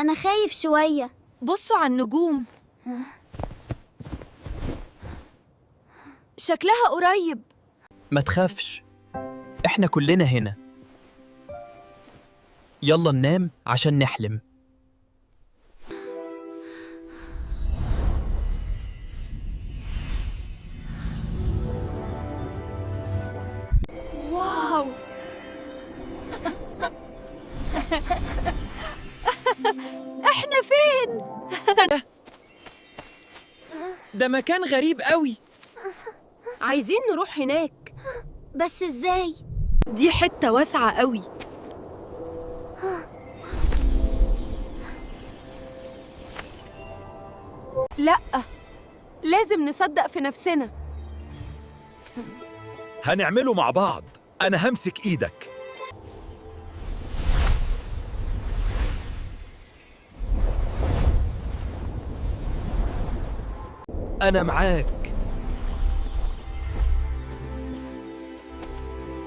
أنا خايف شوية. بصوا على النجوم، شكلها قريب. ما تخافش، إحنا كلنا هنا. يلا ننام عشان نحلم. واو احنا فين؟ ده مكان غريب قوي. عايزين نروح هناك. بس إزاي؟ دي حتة واسعة قوي. لأ، لازم نصدق في نفسنا. هنعمله مع بعض. أنا همسك إيدك. أنا معاك،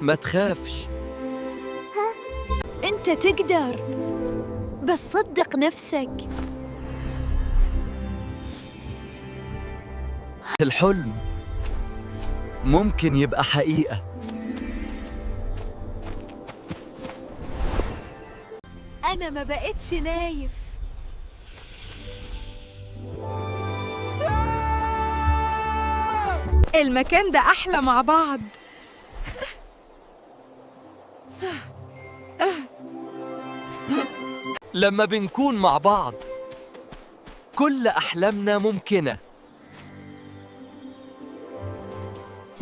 ما تخافش. أنت تقدر، بس صدق نفسك. الحلم ممكن يبقى حقيقة. أنا ما بقتش نايف. المكان ده أحلى مع بعض. لما بنكون مع بعض كل أحلامنا ممكنة.